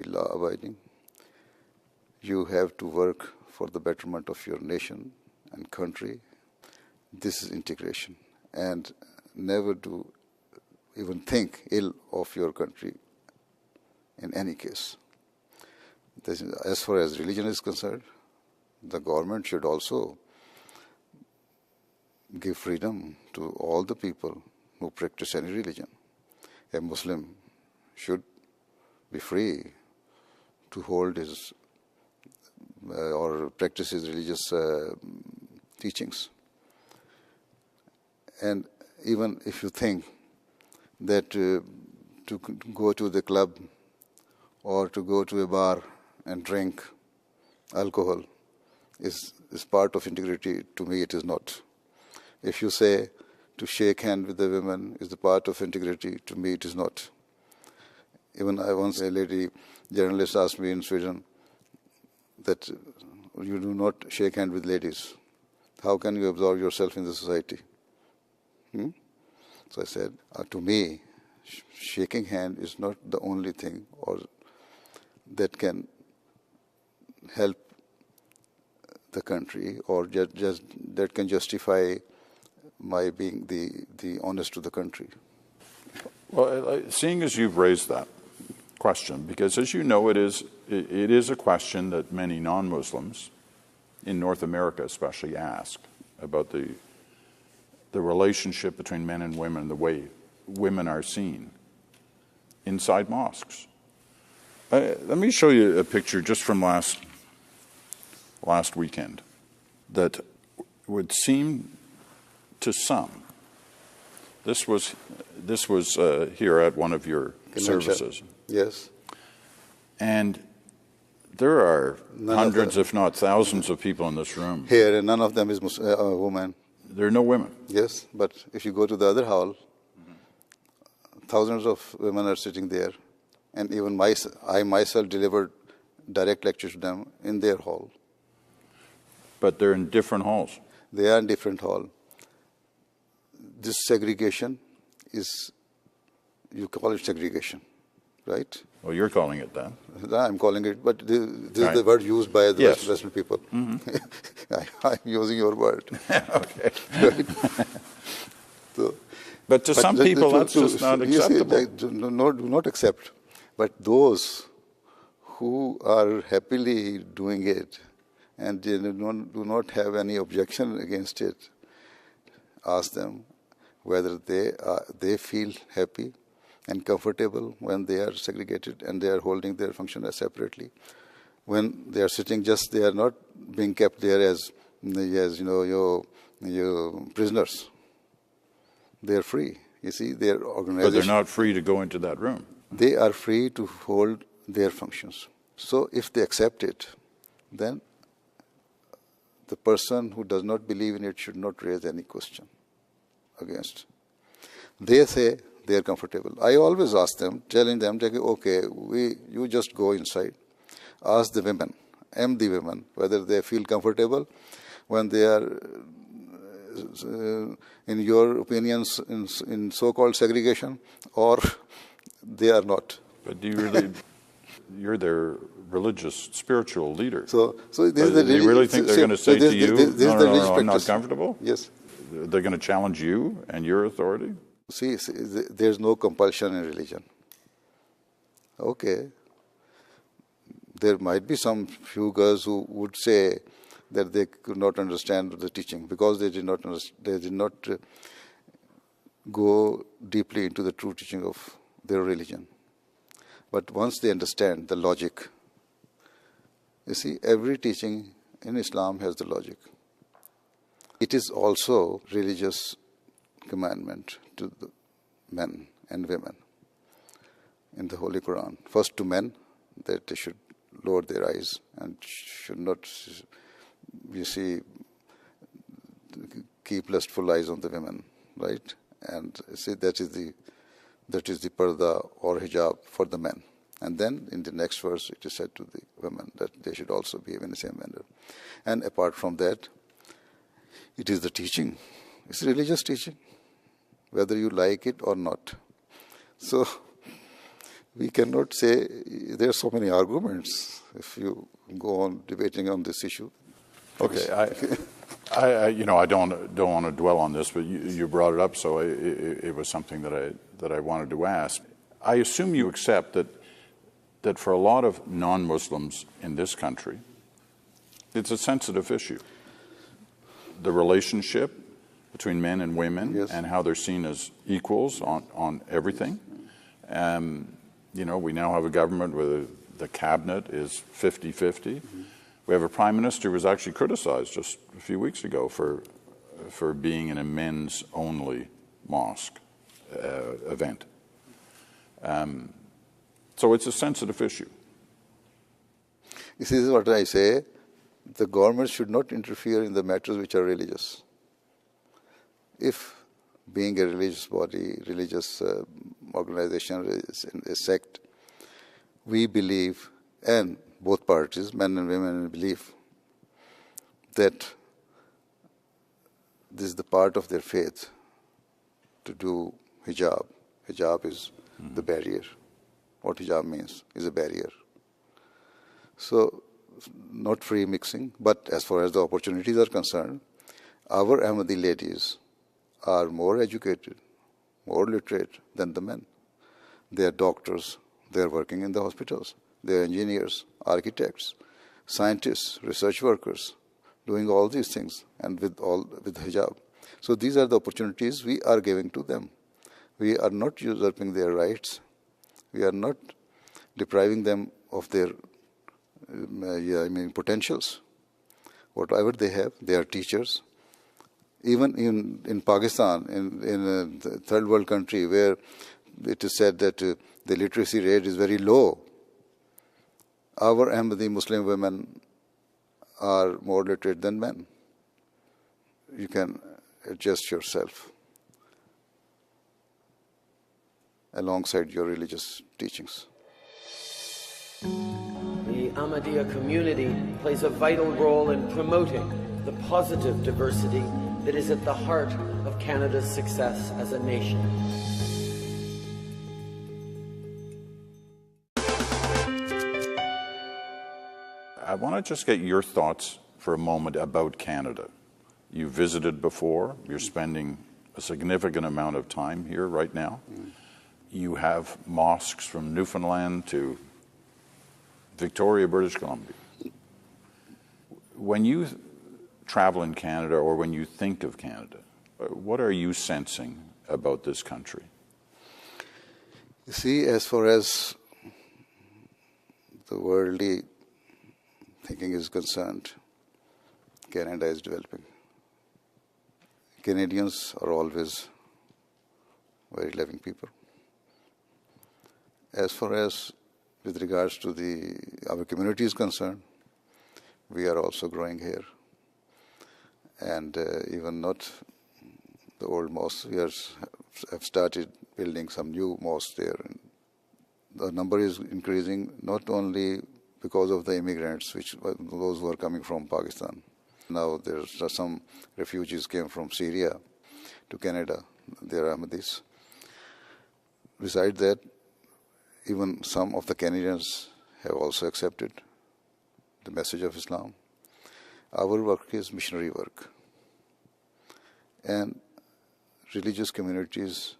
law-abiding. You have to work for the betterment of your nation and country. This is integration. And never do even think ill of your country in any case. As far as religion is concerned, the government should also give freedom to all the people who practice any religion. A Muslim should be free to hold his or practice his religious teachings. And even if you think that to go to the club or to go to a bar and drink alcohol is part of integrity, to me it is not. If you say to shake hand with the women is the part of integrity, to me it is not. Even once a lady journalist asked me in Sweden that you do not shake hand with ladies. How can you absorb yourself in the society? So I said, to me, shaking hand is not the only thing or that can help the country or just that can justify my being the honest to the country. Well, seeing as you've raised that question, because as you know, it is a question that many non-Muslims in North America especially ask about the relationship between men and women, the way women are seen inside mosques. Let me show you a picture just from last weekend that would seem to some. This was here at one of your services. Yes. And there are hundreds, if not thousands, of people in this room. Here, and none of them is a woman. There are no women. Yes, but if you go to the other hall, thousands of women are sitting there. And even I myself delivered direct lectures to them in their hall. But they're in different halls. They are in different halls. This segregation is, you call it segregation, right? Well, you're calling it that. I'm calling it, but this Right. is the word used by the Yes. Western people. I'm using your word. Okay. Right? So, But to some people, that's just not acceptable. You see, do not accept. But those who are happily doing it and they do not have any objection against it, ask them whether they feel happy and comfortable when they are segregated and they are holding their function separately. When they are sitting, they are not being kept there as your prisoners. They are free. You see, their organization. But they're not free to go into that room. They are free to hold their functions. So if they accept it, then the person who does not believe in it should not raise any question against. They say they are comfortable. I always ask them, telling them, okay, you just go inside. Ask the women, the women, whether they feel comfortable when they are, in your opinions, in so-called segregation, or they are not. But do you really, you're their religious, spiritual leader. So this is do you really think they're going to say to you, no, I'm not comfortable? Yes. They're going to challenge you and your authority? See, there's no compulsion in religion. Okay. There might be some few girls who would say that they could not understand the teaching because they did not go deeply into the true teaching of their religion. But once they understand the logic, you see, every teaching in Islam has the logic. It is also religious commandment to the men and women in the Holy Quran. First to men, that they should lower their eyes and should not, keep lustful eyes on the women, right? And see, that is the parda or hijab for the men. And then in the next verse, it is said to the women that they should also behave in the same manner. And apart from that, it is the teaching. It's religious teaching, whether you like it or not. So We cannot say, there are so many arguments if you go on debating on this issue. Okay, I don't want to dwell on this, but you brought it up, so it was something that I wanted to ask. I assume you accept that for a lot of non-Muslims in this country, it's a sensitive issue. The relationship between men and women, yes, and how they're seen as equals on everything. We now have a government where the cabinet is 50-50. Mm-hmm. We have a prime minister who was actually criticized just a few weeks ago for being in a men's-only mosque event. So it's a sensitive issue. This is what I say. The government should not interfere in the matters which are religious. If being a religious body, religious organization, a sect, we believe, and both parties, men and women, believe that this is the part of their faith to do hijab. Hijab is the barrier. What hijab means is a barrier. So, not free mixing, but as far as the opportunities are concerned, our Ahmadi ladies are more educated, more literate than the men. They are doctors, they are working in the hospitals, they are engineers, architects, scientists, research workers, doing all these things, and with hijab. So these are the opportunities we are giving to them. We are not usurping their rights. We are not depriving them of their potentials. Whatever they have, they are teachers. Even in Pakistan, in a third world country where it is said that the literacy rate is very low, our Ahmadi Muslim women are more literate than men. You can adjust yourself alongside your religious teachings. The Ahmadiyya community plays a vital role in promoting the positive diversity that is at the heart of Canada's success as a nation. I want to just get your thoughts for a moment about Canada. You visited before. You're spending a significant amount of time here right now. You have mosques from Newfoundland to Victoria, British Columbia. When you travel in Canada or when you think of Canada, what are you sensing about this country? You see, as far as the worldly thinking is concerned, Canada is developing. Canadians are always very loving people. As far as with regards to our community is concerned, we are also growing here. And even not the old mosques, we have started building some new mosques there. And the number is increasing not only because of the immigrants, those who are coming from Pakistan. Now there's some refugees came from Syria to Canada. They are Ahmadis. Besides that, even some of the Canadians have also accepted the message of Islam. Our work is missionary work. And religious communities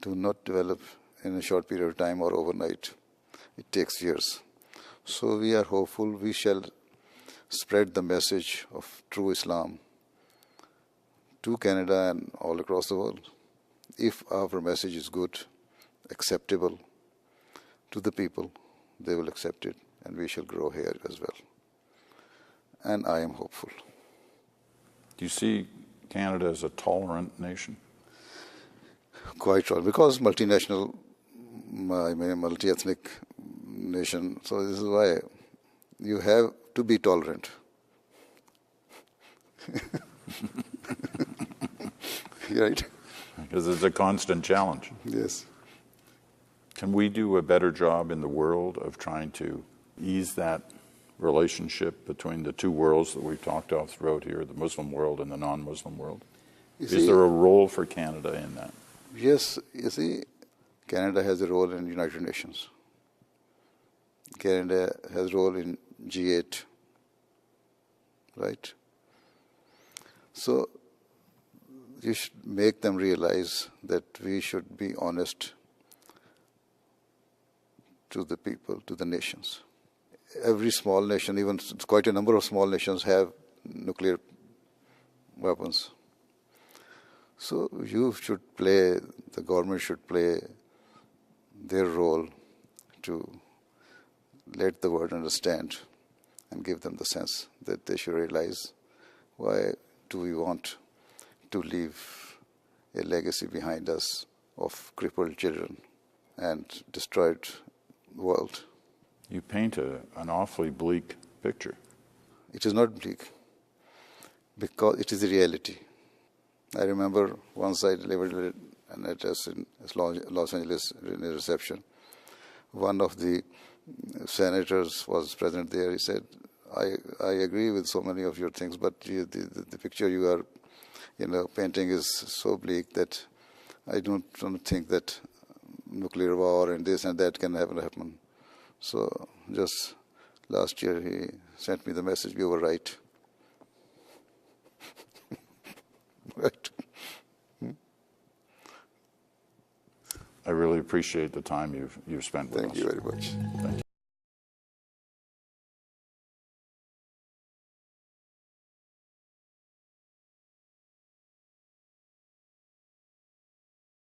do not develop in a short period of time or overnight. It takes years. So we are hopeful we shall spread the message of true Islam to Canada and all across the world. If our message is good, acceptable to the people, they will accept it, and we shall grow here as well. And I am hopeful. Do you see Canada as a tolerant nation? Quite tolerant, because multinational, multi-ethnic nation. So this is why you have to be tolerant. Right? Because it's a constant challenge. Yes. Can we do a better job in the world of trying to ease that relationship between the two worlds that we've talked about throughout here, the Muslim world and the non-Muslim world? Is there a role for Canada in that? Yes. You see, Canada has a role in United Nations. Canada has a role in G8, right? So you should make them realize that we should be honest to the people, to the nations. Every small nation, even quite a number of small nations, have nuclear weapons. So you should play, the government should play their role to let the world understand and give them the sense that they should realize, why do we want to leave a legacy behind us of crippled children and destroyed world? You paint an awfully bleak picture. It is not bleak, because it is a reality. I remember once I delivered an address in Los Angeles in a reception. One of the senators was present there. He said, I agree with so many of your things, but the picture you are painting is so bleak that I don't think that nuclear war and this and that can happen. So just last year he sent me the message, you were right. Right. I really appreciate the time you've spent with us. Thank you very much. Thank you.